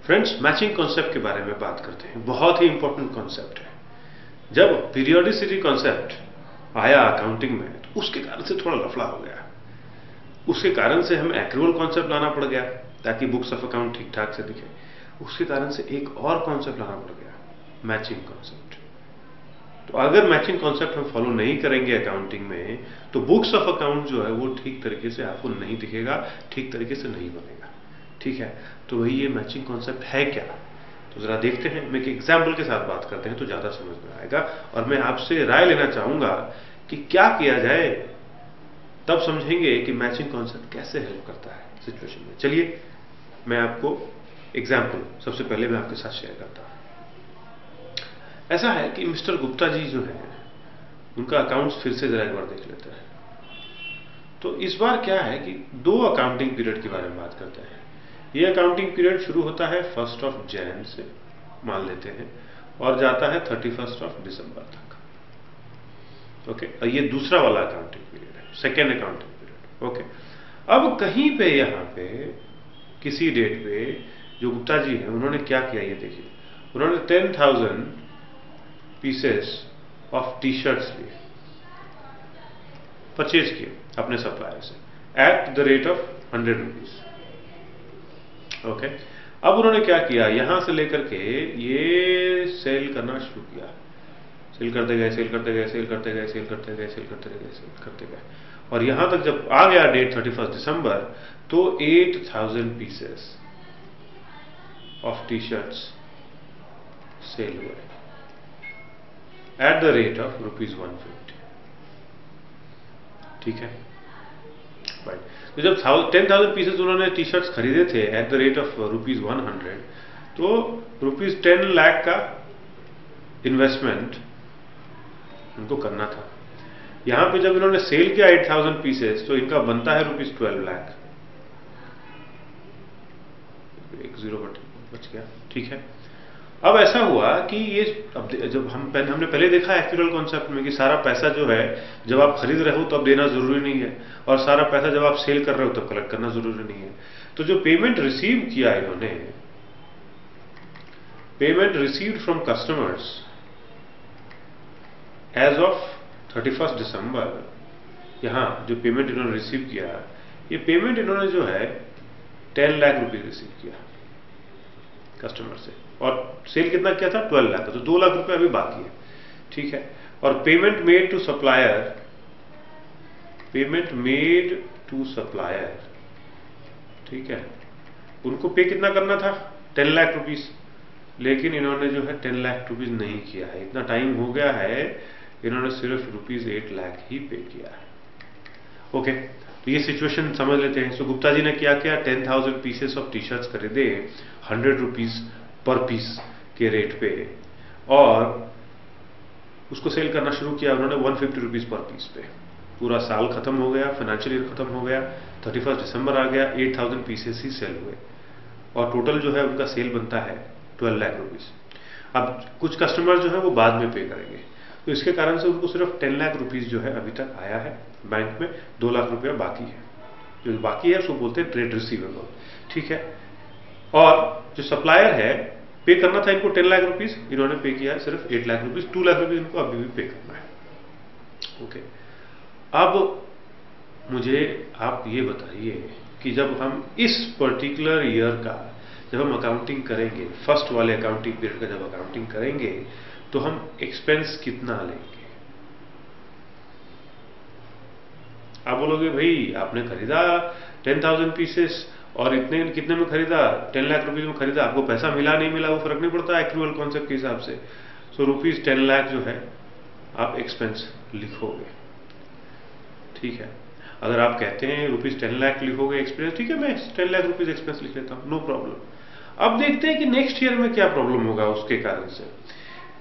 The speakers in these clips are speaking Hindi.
फ्रेंड्स, मैचिंग कॉन्सेप्ट के बारे में बात करते हैं। बहुत ही इंपॉर्टेंट कॉन्सेप्ट है। जब पीरियोडिसिटी कॉन्सेप्ट आया अकाउंटिंग में तो उसके कारण से थोड़ा लफड़ा हो गया। उसके कारण से हमें एक्रूअल कॉन्सेप्ट लाना पड़ गया ताकि बुक्स ऑफ अकाउंट ठीक ठाक से दिखे। उसके कारण से एक और कॉन्सेप्ट लाना पड़ गया, मैचिंग कॉन्सेप्ट। तो अगर मैचिंग कॉन्सेप्ट हम फॉलो नहीं करेंगे अकाउंटिंग में तो बुक्स ऑफ अकाउंट जो है वो ठीक तरीके से आपको नहीं दिखेगा, ठीक तरीके से नहीं बनेगा। ठीक है, तो वही ये मैचिंग कॉन्सेप्ट है क्या, तो जरा देखते हैं। मैं एक एग्जाम्पल के साथ बात करते हैं तो ज्यादा समझ में आएगा। और मैं आपसे राय लेना चाहूंगा कि क्या किया जाए, तब समझेंगे कि मैचिंग कॉन्सेप्ट कैसे हेल्प करता है सिचुएशन में। चलिए मैं आपको एग्जाम्पल सबसे पहले मैं आपके साथ शेयर करता हूं। ऐसा है कि मिस्टर गुप्ता जी जो है उनका अकाउंट्स फिर से जरा एक बार देख लेते हैं। तो इस बार क्या है कि दो अकाउंटिंग पीरियड के बारे में बात करते हैं। ये अकाउंटिंग पीरियड शुरू होता है 1 जनवरी से मान लेते हैं और जाता है 31 दिसंबर तक। ओके, और ये दूसरा वाला अकाउंटिंग पीरियड है, सेकेंड अकाउंटिंग पीरियड। ओके, अब कहीं पे यहां पे किसी डेट पे जो गुप्ता जी हैं उन्होंने क्या किया ये देखिए। उन्होंने 10,000 पीसेस ऑफ टी शर्ट्स लिए, परचेज किए अपने सप्लायर से eight the rate of 100 rupees. Okay, अब उन्होंने क्या किया, यहां से लेकर के ये सेल करना शुरू किया। सेल करते गए, सेल करते गए, सेल करते गए, सेल करते गए, सेल करते गए, सेल करते गए, और यहां तक जब आ गया डेट 31 दिसंबर तो 8,000 pieces of T shirts sale हुए एट द रेट ऑफ ₹150। ठीक है, राइट। तो जब 10,000 पीसेस उन्होंने टी शर्ट्स खरीदे थे एट द रेट ऑफ ₹100 तो ₹10 लाख का इन्वेस्टमेंट उनको करना था। यहां पे जब इन्होंने सेल किया 8,000 पीसेस तो इनका बनता है ₹12 लाख। एक जीरो बच गया। ठीक है, अब ऐसा हुआ कि ये अब जब हमने पहले देखा एक्चुअल कॉन्सेप्ट में कि सारा पैसा जो है जब आप खरीद रहे हो तब देना जरूरी नहीं है, और सारा पैसा जब आप सेल कर रहे हो तब कलेक्ट करना जरूरी नहीं है। तो जो पेमेंट रिसीव किया इन्होंने, payment received from customers as of 31 December, यहां जो पेमेंट इन्होंने रिसीव किया, ये पेमेंट इन्होंने जो है 10 लाख रुपए रिसीव किया कस्टमर से, और सेल कितना किया था 12 लाख का, तो 2 लाख रुपए अभी बाकी है। ठीक है, और payment made to supplier, payment made to supplier, ठीक है, उनको पे कितना करना था 10 लाख रुपीस, लेकिन इन्होंने जो है 10 लाख रुपीस नहीं किया है। इतना टाइम हो गया है, इन्होंने सिर्फ ₹8 लाख ही पे किया है। ओके, तो ये सिचुएशन समझ लेते हैं। सो गुप्ता जी ने क्या किया, 10,000 पीसेस ऑफ टी शर्ट्स खरीदे 100 रुपीज पर पीस के रेट पे, और उसको सेल करना शुरू किया उन्होंने 150 रुपीज पर पीस पे। पूरा साल खत्म हो गया, फाइनेंशियल ईयर खत्म हो गया, 31 दिसंबर आ गया, 8,000 पीसेस ही सेल हुए, और टोटल जो है उनका सेल बनता है 12 लाख रुपीज। अब कुछ कस्टमर जो है वो बाद में पे करेंगे, तो इसके कारण से उनको सिर्फ 10 लाख रुपीज जो है अभी तक आया है बैंक में, 2 लाख रुपया बाकी है। जो बाकी है उसको बोलते हैं ट्रेड रिसीवेबल। ठीक है, और जो सप्लायर है पे करना था इनको 10 लाख रुपीज, इन्होंने पे किया है सिर्फ 8 लाख रुपीज, 2 लाख रुपीज इनको अभी भी पे करना है। ओके, अब मुझे आप ये बताइए कि जब हम इस पर्टिकुलर ईयर का जब हम अकाउंटिंग करेंगे, फर्स्ट वाले अकाउंटिंग पीरियड का जब अकाउंटिंग करेंगे तो हम एक्सपेंस कितना लेंगे। आप बोलोगे भाई आपने खरीदा 10,000 पीसेस और इतने कितने में खरीदा, 10 लाख रुपीज में खरीदा, आपको पैसा मिला नहीं मिला वो फर्क नहीं पड़ता एक्चुअल कॉन्सेप्ट के हिसाब से। सो ₹10 लाख जो है आप एक्सपेंस लिखोगे। ठीक है, अगर आप कहते हैं ₹10 लाख लिखोगे एक्सपेंस, ठीक है, मैं 10 लाख रुपीज एक्सपेंस लिख लेता हूं, नो प्रॉब्लम। अब देखते हैं कि नेक्स्ट ईयर में क्या प्रॉब्लम होगा उसके कारण से।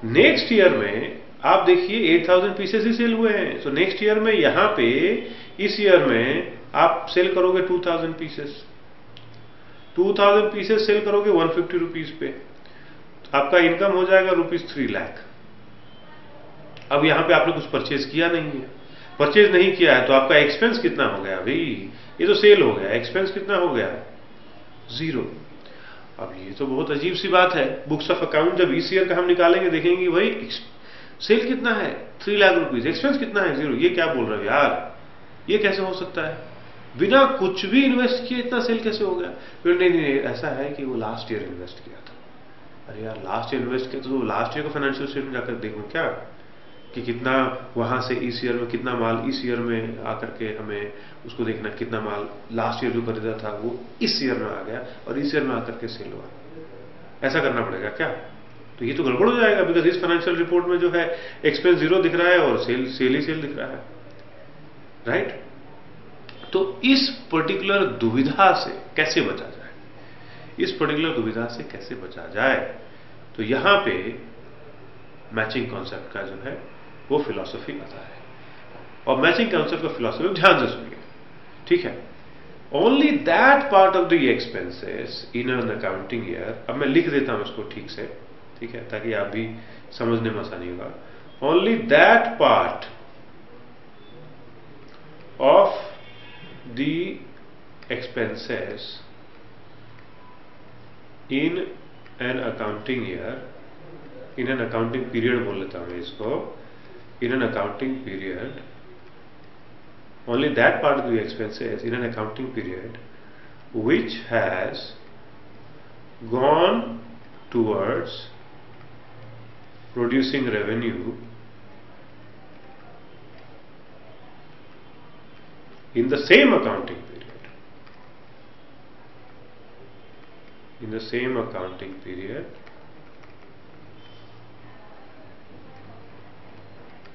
नेक्स्ट ईयर में आप देखिए 8,000 पीसेस ही सेल हुए हैं। सो नेक्स्ट ईयर में यहां पे इस ईयर में आप सेल करोगे 2,000 पीसेस, 2,000 पीसेस सेल करोगे 150 रुपीज पे, आपका इनकम हो जाएगा ₹3 लाख। अब यहां पे आपने कुछ परचेज किया नहीं है, परचेज नहीं किया है, तो आपका एक्सपेंस कितना हो गया भाई, ये तो सेल हो गया, एक्सपेंस कितना हो गया 0। अब ये तो बहुत अजीब सी बात है। बुक्स ऑफ अकाउंट जब इस ईयर का हम निकालेंगे देखेंगे भाई सेल कितना है 3 लाख रुपीज, एक्सपेंस कितना है 0। ये क्या बोल रहे हो यार, ये कैसे हो सकता है, बिना कुछ भी इन्वेस्ट किए इतना सेल कैसे हो गया। फिर नहीं, ऐसा है कि वो लास्ट ईयर इन्वेस्ट किया था। अरे यार लास्ट ईयर इन्वेस्ट किया तो लास्ट ईयर का फाइनेंशियल स्टेटमेंट जाकर देखूं क्या कि कितना वहां से इस ईयर में कितना माल इस ईयर में आकर के हमें उसको देखना, कितना माल लास्ट ईयर जो खरीदा था वो इस ईयर में आ गया और इस ईयर में आकर के सेल हुआ। ऐसा करना पड़ेगा क्या, तो ये तो गड़बड़ हो जाएगा। बिकॉज इस फाइनेंशियल रिपोर्ट में जो है एक्सपेंस 0 दिख रहा है और सेल ही सेल दिख रहा है, राइट। तो इस पर्टिकुलर दुविधा से कैसे बचा जाए, इस पर्टिकुलर दुविधा से कैसे बचा जाए, तो यहां पे मैचिंग कॉन्सेप्ट का जो है वो फिलॉसफी आता है। और मैचिंग कॉन्सेप्ट का फिलॉसफी ध्यान से सुनिए, ठीक है। Only that part of the expenses in an accounting year, अब मैं लिख देता हूं इसको ठीक से, ठीक है, ताकि आप भी समझने में आसानी होगा। Only that part of the expenses in an accounting year, in an accounting period बोल लेता हूं इसको, in an accounting period, only that part of the expenses in an accounting period which has gone towards producing revenue in the same accounting period, in the same accounting period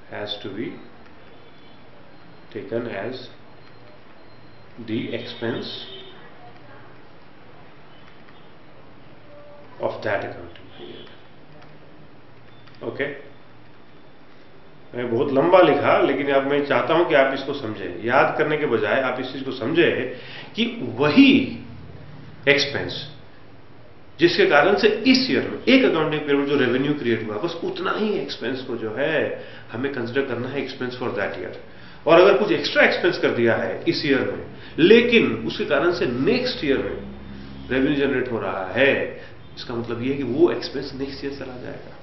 has to be taken as the expense of that accounting period. Okay? मैं बहुत लंबा लिखा, लेकिन अब मैं चाहता हूं कि आप इसको समझें। याद करने के बजाय आप इस चीज को समझें कि वही एक्सपेंस जिसके कारण से इस ईयर में एक अकाउंटिंग पीरियड में जो रेवेन्यू क्रिएट हुआ, बस उतना ही एक्सपेंस को जो है हमें कंसिडर करना है एक्सपेंस फॉर दैट ईयर। और अगर कुछ एक्स्ट्रा एक्सपेंस कर दिया है इस ईयर में, लेकिन उसके कारण से नेक्स्ट ईयर में रेवेन्यू जनरेट हो रहा है, इसका मतलब यह है कि वो एक्सपेंस नेक्स्ट ईयर चला जाएगा,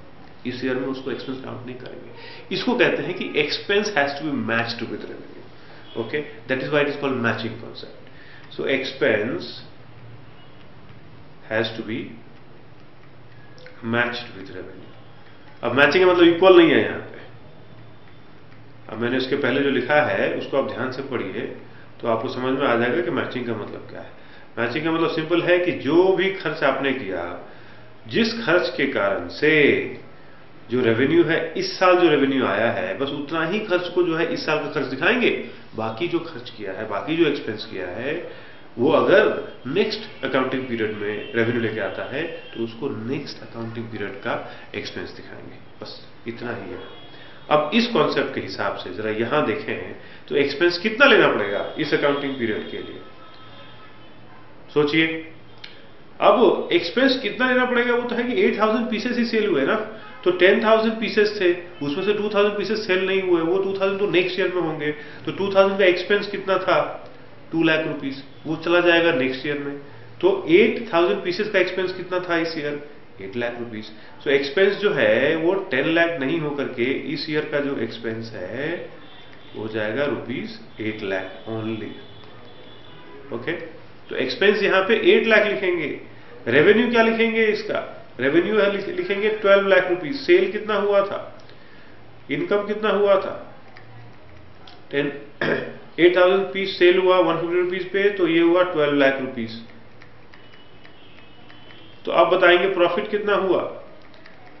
इस ईयर में उसको एक्सपेंस काउंट नहीं करेंगे। इसको कहते हैं कि expense has to be matched with revenue. Okay, that is why it is called matching concept. So expense has to be matched with revenue. अब मैचिंग का मतलब इक्वल नहीं है यहां पे। अब मैंने इसके पहले जो लिखा है उसको आप ध्यान से पढ़िए तो आपको समझ में आ जाएगा कि मैचिंग का मतलब क्या है। मैचिंग का मतलब सिंपल है कि जो भी खर्च आपने किया, जिस खर्च के कारण से जो रेवेन्यू है, इस साल जो रेवेन्यू आया है, बस उतना ही खर्च को जो है इस साल का खर्च दिखाएंगे। बाकी जो खर्च किया है, बाकी जो एक्सपेंस किया है, वो अगर नेक्स्ट अकाउंटिंग पीरियड में रेवेन्यू लेके आता है तो उसको नेक्स्ट अकाउंटिंग पीरियड का एक्सपेंस दिखाएंगे। बस इतना ही है। अब इस कॉन्सेप्ट के हिसाब से जरा यहां देखें तो एक्सपेंस कितना लेना पड़ेगा इस अकाउंटिंग पीरियड के लिए, सोचिए। अब एक्सपेंस कितना लेना पड़ेगा, वो तो है कि 8000 पीसेस ही सेल हुए ना, तो 10,000 पीसेस थे, उसमें से 2000 पीसेस सेल नहीं हुए, वो 2000 तो नेक्स्ट ईयर में होंगे। तो 2000 का एक्सपेंस कितना था 2 लाख रुपीस, वो चला जाएगा नेक्स्ट ईयर में। तो 8000 पीसेस का एक्सपेंस कितना था इस year 8 lakh rupees. So expense जो है वो 10 लाख नहीं होकर के इस ईयर का जो एक्सपेंस है वो जाएगा रुपीस 8 लाख ओनली। ओके, तो एक्सपेंस यहां पे 8 लाख लिखेंगे। रेवेन्यू क्या लिखेंगे, इसका रेवेन्यू है लिखेंगे 12 लाख रुपीस। सेल कितना हुआ था, इनकम कितना हुआ था 8000 पीस सेल हुआ 150 रुपीस पे, तो ये हुआ 12 लाख रुपीस। तो आप बताएंगे प्रॉफिट कितना हुआ,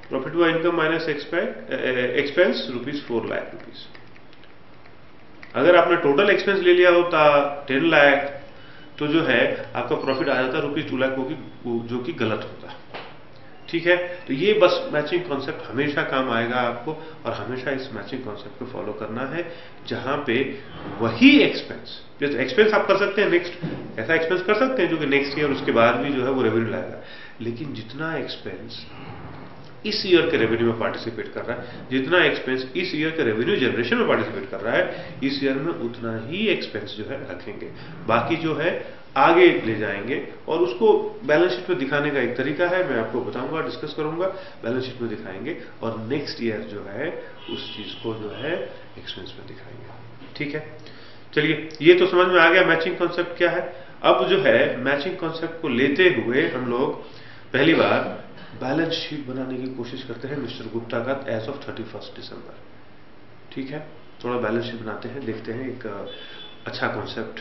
प्रॉफिट हुआ income minus expense rupees 4 lakh rupees. अगर आपने टोटल एक्सपेंस ले लिया होता 10 लाख तो जो है आपका प्रॉफिट आ जाता रुपीस 2 लाख, जो कि गलत होता। ठीक है, तो ये बस मैचिंग कॉन्सेप्ट हमेशा काम आएगा आपको, और हमेशा इस मैचिंग कॉन्सेप्ट को फॉलो करना है, जहां पे वही एक्सपेंस, जैसे एक्सपेंस आप कर सकते हैं नेक्स्ट, ऐसा एक्सपेंस कर सकते हैं जो कि नेक्स्ट ईयर उसके बाद भी जो है वो रेवेन्यू लाएगा, लेकिन जितना एक्सपेंस इस ईयर के रेवेन्यू में पार्टिसिपेट कर रहा है, जितना एक्सपेंस इस ईयर के रेवेन्यू जनरेशन में पार्टिसिपेट कर रहा है, इस ईयर में उतना ही एक्सपेंस जो है रखेंगे। बाकी जो है आगे ले जाएंगे और उसको बैलेंस शीट में दिखाने का एक तरीका है, मैं आपको बताऊंगा, डिस्कस करूंगा, बैलेंस शीट में दिखाएंगे और नेक्स्ट ईयर जो है उस चीज को जो है एक्सपेंस में दिखाएंगे। ठीक है, चलिए ये तो समझ में आ गया मैचिंग कॉन्सेप्ट क्या है। अब जो है मैचिंग कॉन्सेप्ट को लेते हुए हम लोग पहली बार बैलेंस शीट बनाने की कोशिश करते हैं मिस्टर गुप्ता का एज ऑफ 31 दिसंबर। ठीक है, थोड़ा बैलेंस शीट बनाते हैं, देखते हैं एक अच्छा कॉन्सेप्ट,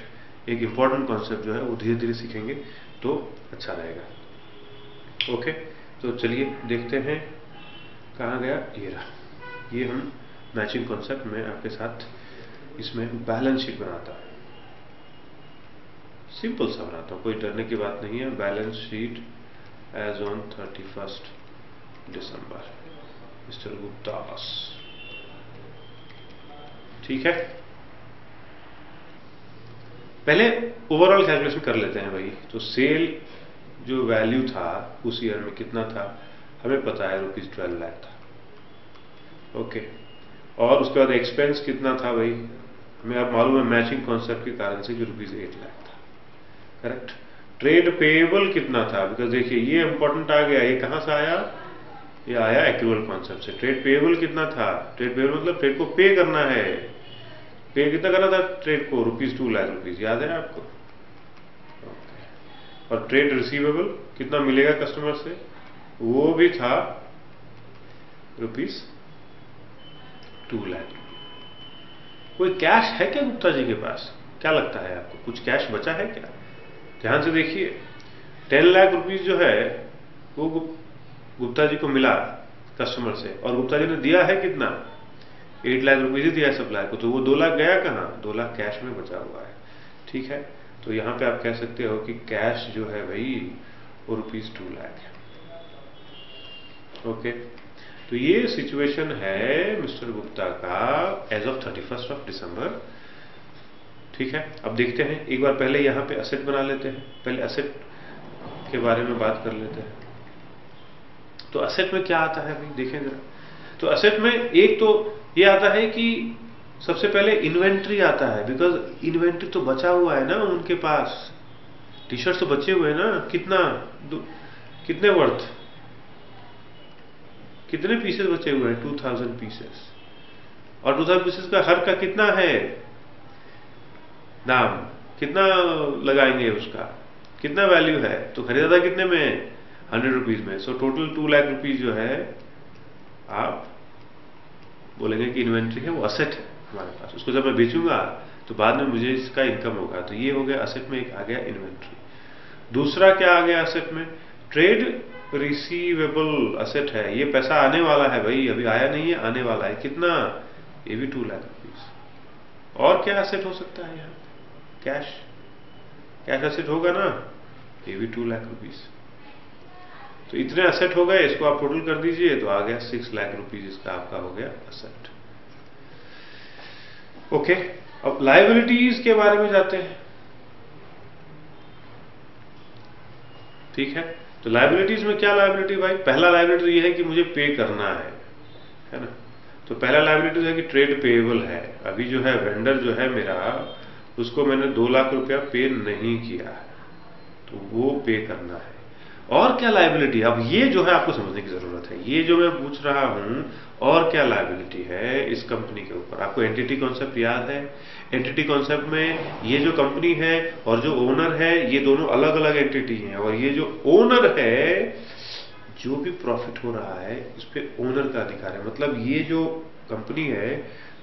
एक इंपॉर्टेंट कॉन्सेप्ट जो है वो धीरे धीरे सीखेंगे तो अच्छा रहेगा। ओके, तो चलिए देखते हैं कहाँ गया, ये रहा। ये हम मैचिंग कॉन्सेप्ट में आपके साथ इसमें बैलेंस शीट बनाता हूं, सिंपल सा बनाता हूं, कोई डरने की बात नहीं है। Balance sheet as on 31 December mister Guptas. ठीक है, पहले ओवरऑल कैलकुलेशन कर लेते हैं भाई। तो सेल जो वैल्यू था उस ईयर में कितना था, हमें पता है ₹12 लाख था। ओके, और उसके बाद एक्सपेंस कितना था भाई, हमें अब मालूम है मैचिंग कॉन्सेप्ट के कारण से कि ₹8 लाख था। करेक्ट। ट्रेड पेएबल कितना था, बिकॉज देखिए ये इंपॉर्टेंट आ गया, ये कहां से आया, ये आया एक्रूअल कॉन्सेप्ट से। ट्रेड पेएबल कितना था, ट्रेड पेएबल मतलब ट्रेड को पे करना है। पे कितना करना था ट्रेड को, ₹2 लाख, याद है आपको। और ट्रेड रिसीवेबल कितना मिलेगा कस्टमर से, वो भी था ₹2 लाख। कोई कैश है क्या गुप्ता जी के पास, क्या लगता है आपको, कुछ कैश बचा है क्या? ध्यान से देखिए, 10 लाख रुपीज जो है वो गुप्ता जी को मिला कस्टमर से, और गुप्ता जी ने दिया है कितना, 8 लाख रुपीज ही दिया सप्लाई को, तो वो 2 लाख गया कहाँ, 2 लाख कैश में बचा हुआ है। ठीक है, तो यहां पे आप कह सकते हो कि कैश जो है भाई वो ₹2 लाख है। ओके, तो ये सिचुएशन है मिस्टर गुप्ता का एज ऑफ 31 दिसंबर। ठीक है, अब देखते हैं एक बार पहले यहां पे असेट बना लेते हैं, पहले असेट के बारे में बात कर लेते हैं। तो असेट में क्या आता है भाई, देखें जरा। तो असेट में एक तो ये आता है कि सबसे पहले इन्वेंट्री आता है, बिकॉज इन्वेंट्री तो बचा हुआ है ना उनके पास, टी शर्ट तो बचे हुए हैं ना, कितने वर्थ, कितने पीसेस बचे हुए हैं, 2000 पीसेस, और 2000 पीसेस का हर का कितना है दाम, कितना लगाएंगे उसका, कितना वैल्यू है, तो खरीदा था कितने में, 100 रुपीज में। सो टोटल 2 लाख रुपीज जो है आप बोलेंगे कि इन्वेंट्री है, वो असेट है हमारे पास, उसको जब मैं बेचूंगा तो बाद में मुझे इसका इनकम होगा। तो ये हो गया असेट में, एक आ गया इन्वेंट्री। दूसरा क्या आ गया असेट में, ट्रेड रिसीवेबल असेट है, ये पैसा आने वाला है भाई, अभी आया नहीं है, आने वाला है, कितना, ये भी 2 लाख रुपीज। और क्या असेट हो सकता है यहाँ, कैश, कैश असेट होगा ना, ये भी 2 लाख रुपीज। तो इतने असेट हो गए, इसको आप टोटल कर दीजिए तो आ गया 6 लाख रुपीज, इसका आपका हो गया असेट। ओके, अब लायबिलिटीज के बारे में जाते हैं। ठीक है, तो लायबिलिटीज में क्या लायबिलिटी भाई, पहला लायबिलिटी ये है कि मुझे पे करना है ना। तो पहला लायबिलिटी है कि ट्रेड पेएबल है, अभी जो है वेंडर जो है मेरा, उसको मैंने 2 लाख रुपया पे नहीं किया है, तो वो पे करना है। और क्या लायबिलिटी, अब ये जो है आपको समझने की जरूरत है, ये जो मैं पूछ रहा हूं और क्या लायबिलिटी है इस कंपनी के ऊपर। आपको एंटिटी कॉन्सेप्ट याद है, एंटिटी कॉन्सेप्ट में ये जो कंपनी है और जो ओनर है, ये दोनों अलग अलग एंटिटी हैं, और ये जो ओनर है, जो भी प्रॉफिट हो रहा है इस पे ओनर का अधिकार है। मतलब ये जो कंपनी है,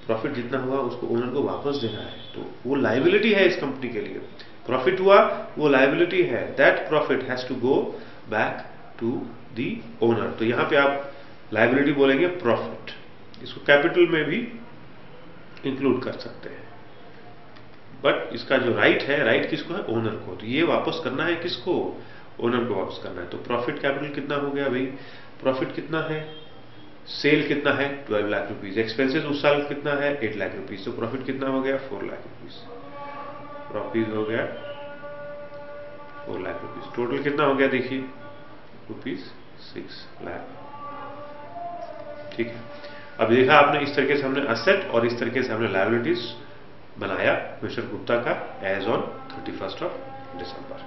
प्रॉफिट जितना हुआ उसको ओनर को वापस देना है, तो वो लायबिलिटी है इस कंपनी के लिए। प्रॉफिट हुआ वो लायबिलिटी है, that profit has to go back to the owner. तो यहां पे आप लायबिलिटी बोलेंगे प्रॉफिट, इसको कैपिटल में भी इंक्लूड कर सकते हैं, बट इसका जो राइट है, राइट किसको है, ओनर को। तो ये वापस करना है किसको, ओनर को वापस करना है। तो प्रॉफिट कैपिटल कितना हो गया भाई, प्रॉफिट कितना है, सेल कितना है 12 लाख रुपीज, एक्सपेंसेस उस साल कितना है 8 लाख रुपीज, तो प्रॉफिट कितना हो गया 4 लाख रुपीज, प्रॉफिट हो गया 4 लाख रुपीज। टोटल कितना हो गया देखिए ₹6 लाख। ठीक है, अब देखा आपने, इस तरीके से हमने असेट और इस तरीके से हमने लायबिलिटीज बनाया मिस्टर गुप्ता का एज ऑन 31 दिसंबर।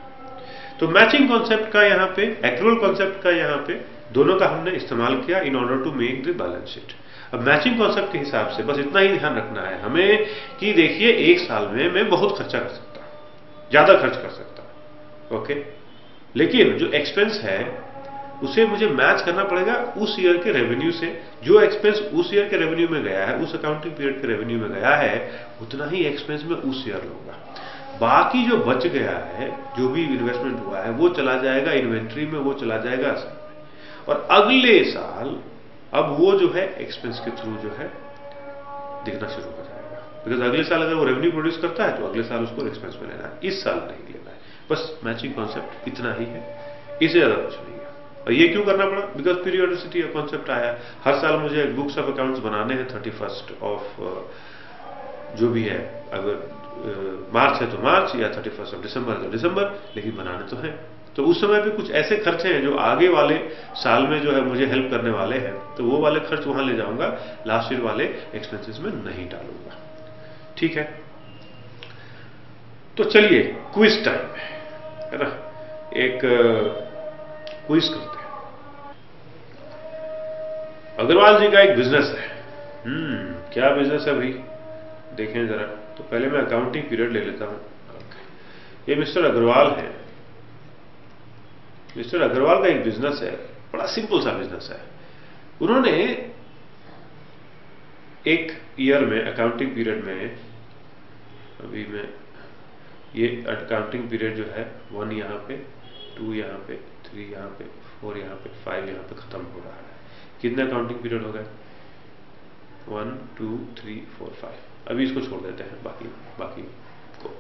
तो मैचिंग कॉन्सेप्ट का यहाँ पे, एक्रूअल कॉन्सेप्ट का यहाँ पे, दोनों का हमने इस्तेमाल किया in order to make the balance sheet. अब मैचिंग कॉन्सेप्ट के हिसाब से बस इतना ही ध्यान रखना है हमें कि देखिए एक साल में मैं बहुत खर्चा कर सकता हूं, ज्यादा खर्च कर सकता हूं, ओके, लेकिन जो एक्सपेंस है उसे मुझे मैच करना पड़ेगा उस ईयर के रेवेन्यू से। जो एक्सपेंस उस ईयर के रेवेन्यू में गया है, उस अकाउंटिंग पीरियड के रेवेन्यू में गया है, उतना ही एक्सपेंस में उस ईयर लूंगा। बाकी जो बच गया है, जो भी इन्वेस्टमेंट हुआ है, वो चला जाएगा इन्वेंट्री में, वो चला जाएगा असेट में, और अगले साल अब वो जो है एक्सपेंस के थ्रू जो है दिखना शुरू हो जाएगा। बिकॉज अगले साल अगर वो रेवेन्यू प्रोड्यूस करता है तो अगले साल उसको एक्सपेंस में लेना है, इस साल नहीं लेना है। बस मैचिंग कॉन्सेप्ट इतना ही है, इससे ज्यादा कुछ नहीं है। और ये क्यों करना पड़ा? बिकॉज पीरियोडिसिटी का कॉन्सेप्ट आया। हर साल मुझे बुक्स ऑफ अकाउंट्स बनाने हैं 31st ऑफ जो भी है, अगर मार्च है तो मार्च, या 31st ऑफ दिसंबर है तो दिसंबर, लेकिन बनाने तो है। तो उस समय पे कुछ ऐसे खर्चे हैं जो आगे वाले साल में जो है मुझे हेल्प करने वाले हैं, तो वो वाले खर्च वहां ले जाऊंगा, लास्ट ईयर वाले एक्सपेंसेस में नहीं डालूंगा। ठीक है, तो चलिए क्विज टाइम है ना, एक क्विज करते हैं। अग्रवाल जी का एक बिजनेस है। क्या बिजनेस है भाई, देखें जरा। तो पहले मैं अकाउंटिंग पीरियड ले लेता हूं। ये मिस्टर अग्रवाल है। मिस्टर अग्रवाल का एक बिजनेस है, बड़ा सिंपल सा बिजनेस है। उन्होंने एक ईयर में, अकाउंटिंग पीरियड में, अभी मैं ये अकाउंटिंग पीरियड जो है 1 यहां पे, 2 यहां पे, 3 यहां पे, 4 यहां पे, 5 यहां पे खत्म हो रहा है। कितने अकाउंटिंग पीरियड हो गए? 1 2 3 4 5। अभी इसको छोड़ देते हैं, बाकी को।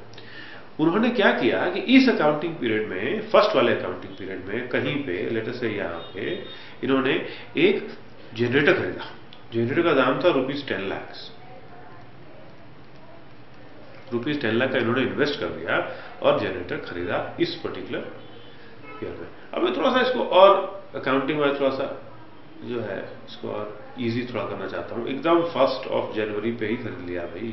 उन्होंने क्या किया कि इस अकाउंटिंग पीरियड में, फर्स्ट वाले अकाउंटिंग पीरियड में, कहीं पे लेटर से यहां पे इन्होंने एक जनरेटर खरीदा। जनरेटर का दाम था ₹10 लाख। ₹10 लाख का इन्होंने इन्वेस्ट कर दिया और जनरेटर खरीदा इस पर्टिकुलर ईयर में। अब मैं थोड़ा सा इसको और अकाउंटिंग वाइज थोड़ा सा जो है इसको और इजी थोड़ा करना चाहता हूं। एकदम 1 जनवरी पे ही खरीद लिया भाई।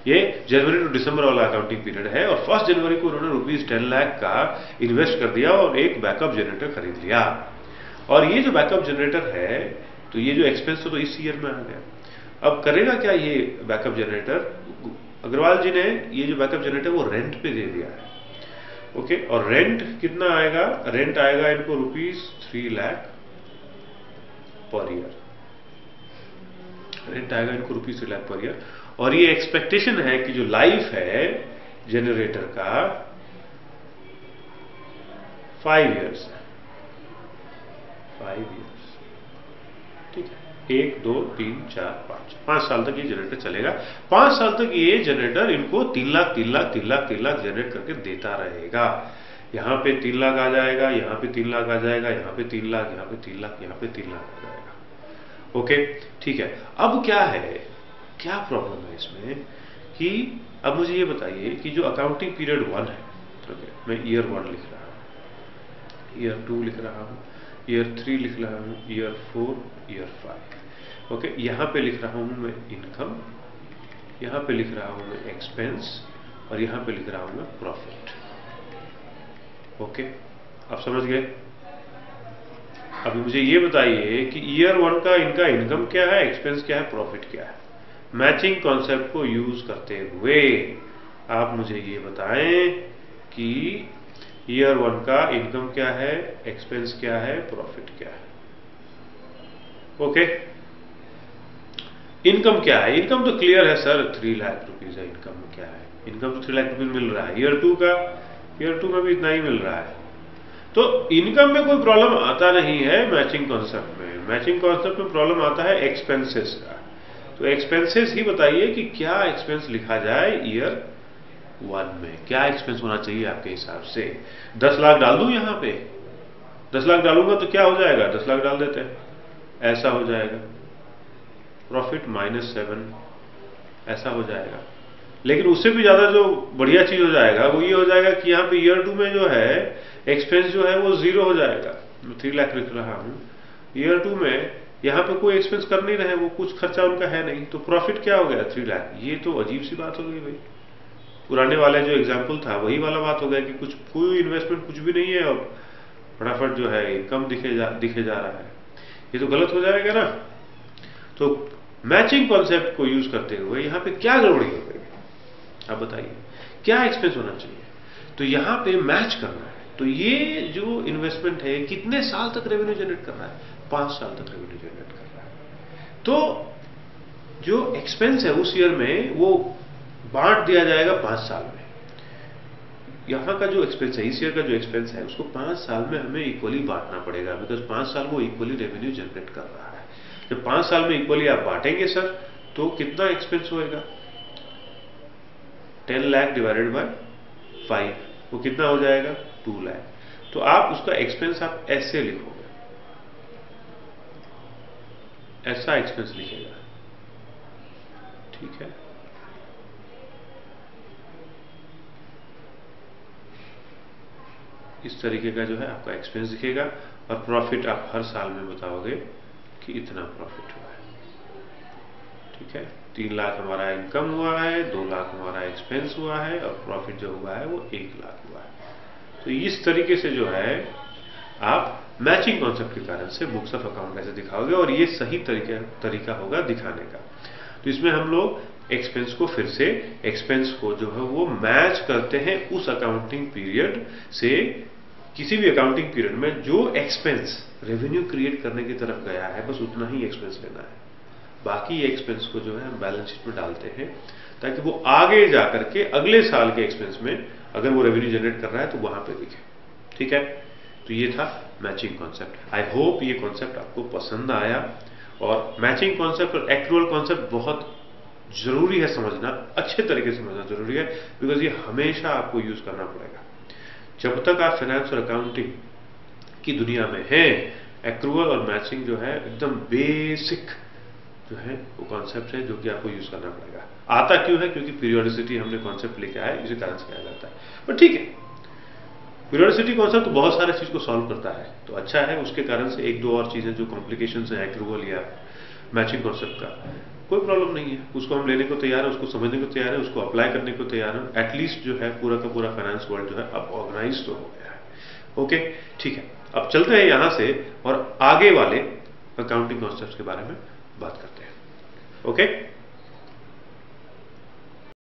ये जनवरी टू दिसंबर वाला अकाउंटिंग पीरियड है और 1 जनवरी को उन्होंने ₹10 लाख का इन्वेस्ट कर दिया और एक बैकअप जनरेटर खरीद लिया। और ये जो बैकअप जनरेटर है, तो ये जो एक्सपेंस तो इस ईयर में आ गया। अब करेगा क्या ये बैकअप जनरेटर? अग्रवाल जी ने ये जो बैकअप जनरेटर वो रेंट पे दे दिया है, ओके। और रेंट कितना आएगा? रेंट आएगा इनको ₹3 लाख पर ईयर। रेंट आएगा इनको ₹3 लाख पर ईयर। और ये एक्सपेक्टेशन है कि जो लाइफ है जनरेटर का 5 इयर्स है। 5 इयर्स, ठीक है। 1 2 3 4 5 साल तक ये जनरेटर चलेगा। 5 साल तक ये जनरेटर इनको 3 लाख जनरेट करके देता रहेगा। यहां पे 3 लाख आ जाएगा, यहां पे 3 लाख आ जाएगा, यहां पे 3 लाख, यहां पे 3 लाख, यहां पे 3 लाख आ जाएगा, ओके। ठीक है, अब क्या है, क्या प्रॉब्लम है इसमें कि अब मुझे ये बताइए कि जो अकाउंटिंग पीरियड 1 है, ओके, मैं ईयर 1 लिख रहा हूं, ईयर 2 लिख रहा हूं, ईयर 3 लिख रहा हूं, ईयर 4, ईयर 5, ओके। यहां पे लिख रहा हूं मैं इनकम, यहां पे लिख रहा हूं मैं एक्सपेंस, और यहां पे लिख रहा हूं मैं प्रॉफिट, ओके। आप समझ गए? अभी मुझे ये बताइए कि ईयर 1 का इनका इनकम क्या है, एक्सपेंस क्या है, प्रॉफिट क्या है। मैचिंग कॉन्सेप्ट को यूज करते हुए आप मुझे ये बताएं कि ईयर 1 का इनकम क्या है, एक्सपेंस क्या है, प्रॉफिट क्या है, ओके। इनकम क्या है? इनकम तो क्लियर है सर, 3 लाख रुपीज है। इनकम क्या है? इनकम तो 3 लाख रुपीज मिल रहा है। ईयर 2 का, ईयर 2 में भी इतना ही मिल रहा है। तो इनकम में कोई प्रॉब्लम आता नहीं है मैचिंग कॉन्सेप्ट में। मैचिंग कॉन्सेप्ट में प्रॉब्लम आता है एक्सपेंसेस का। तो एक्सपेंसेस ही बताइए कि क्या एक्सपेंस लिखा जाए ईयर 1 में, क्या एक्सपेंस होना चाहिए आपके हिसाब से। 10 लाख डाल दूं यहां पे? 10 लाख डालूंगा तो क्या हो जाएगा? 10 लाख डाल देते हैं, ऐसा हो जाएगा। प्रॉफिट -7, ऐसा हो जाएगा। लेकिन उससे भी ज्यादा जो बढ़िया चीज हो जाएगा वो ये हो जाएगा कि यहाँ पे ईयर 2 में जो है एक्सपेंस जो है वो 0 हो जाएगा। मैं 3 लाख लिख रहा हूं, ईयर 2 में यहाँ पे कोई एक्सपेंस कर नहीं रहे, वो कुछ खर्चा उनका है नहीं, तो प्रॉफिट क्या हो गया? 3 लाख। ये तो अजीब सी बात हो गई भाई, पुराने वाले जो एग्जाम्पल था वही वाला बात हो गया कि कुछ कोई इन्वेस्टमेंट कुछ भी नहीं है और फटाफट जो है कम दिखे जा रहा है, ये तो गलत हो जाएगा ना। तो मैचिंग कॉन्सेप्ट को यूज करते हुए यहां पे क्या गड़बड़ी हो गई, आप बताइए, क्या एक्सपेंस होना चाहिए? तो यहां पे मैच करना है। तो ये जो इन्वेस्टमेंट है कितने साल तक रेवेन्यू जनरेट कर रहा है? 5 साल तक रेवेन्यू जनरेट कर रहा है। तो जो एक्सपेंस है उस ईयर में वो बांट दिया जाएगा 5 साल में। यहां का जो एक्सपेंस है, इस ईयर का जो एक्सपेंस है, उसको 5 साल में हमें इक्वली बांटना पड़ेगा, बिकॉज 5 साल वो इक्वली रेवेन्यू जनरेट कर रहा है। जब 5 साल में इक्वली आप बांटेंगे सर, तो कितना एक्सपेंस होएगा? 10 लाख डिवाइडेड बाय 5, वो कितना हो जाएगा? 2 लाख। तो आप उसका एक्सपेंस आप ऐसे लिखोगे, ऐसा एक्सपेंस लिखेगा, ठीक है। इस तरीके का जो है आपका एक्सपेंस दिखेगा, और प्रॉफिट आप हर साल में बताओगे कि इतना प्रॉफिट हुआ है, ठीक है। 3 लाख हमारा इनकम हुआ है, 2 लाख हमारा एक्सपेंस हुआ है, और प्रॉफिट जो हुआ है वो 1 लाख हुआ है। तो इस तरीके से जो है आप मैचिंग कॉन्सेप्ट के कारण से बुक्स ऑफ अकाउंट ऐसे दिखाओगे, और ये सही तरीका होगा दिखाने का। तो इसमें हम लोग एक्सपेंस को फिर से, एक्सपेंस को जो है वो मैच करते हैं उस अकाउंटिंग पीरियड से। किसी भी अकाउंटिंग पीरियड में जो एक्सपेंस रेवेन्यू क्रिएट करने की तरफ गया है, बस उतना ही एक्सपेंस लेना है। बाकी एक्सपेंस को जो है हम बैलेंस शीट में डालते हैं, ताकि वो आगे जाकर के अगले साल के एक्सपेंस में अगर वो रेवेन्यू जनरेट कर रहा है तो वहां पे दिखे, ठीक है। तो ये था मैचिंग कॉन्सेप्ट। आई होप ये कॉन्सेप्ट आपको पसंद आया। और मैचिंग कॉन्सेप्ट और एक्रूअल कॉन्सेप्ट बहुत जरूरी है समझना, अच्छे तरीके से समझना जरूरी है, बिकॉज ये हमेशा आपको यूज करना पड़ेगा। जब तक आप फाइनेंस और अकाउंटिंग की दुनिया में हैं, एक्रूअल और मैचिंग जो है एकदम बेसिक जो है वो कॉन्सेप्ट है जो कि आपको यूज करना पड़ेगा। आता क्यों है? क्योंकि पीरियोडिसिटी हमने कॉन्सेप्ट लेके आया, इसी कारण से किया जाता है। पर ठीक है, पीरियोडिसिटी कॉन्सेप्ट तो बहुत सारे चीज को सॉल्व करता है, तो अच्छा है। उसके कारण से 1-2 और चीजें जो कॉम्प्लिकेशंस हैं एक्रूअल या मैचिंग कॉन्सेप्ट का, कोई प्रॉब्लम नहीं है, उसको हम लेने को तैयार है, उसको समझने को तैयार है, उसको अप्लाई करने को तैयार है। एटलीस्ट जो है पूरा का पूरा फाइनेंस वर्ल्ड जो है अब ऑर्गेनाइज तो हो गया है। ओके, ठीक है। अब चलते हैं यहां से और आगे वाले अकाउंटिंग कॉन्सेप्ट्स के बारे में बात करते हैं। ओके।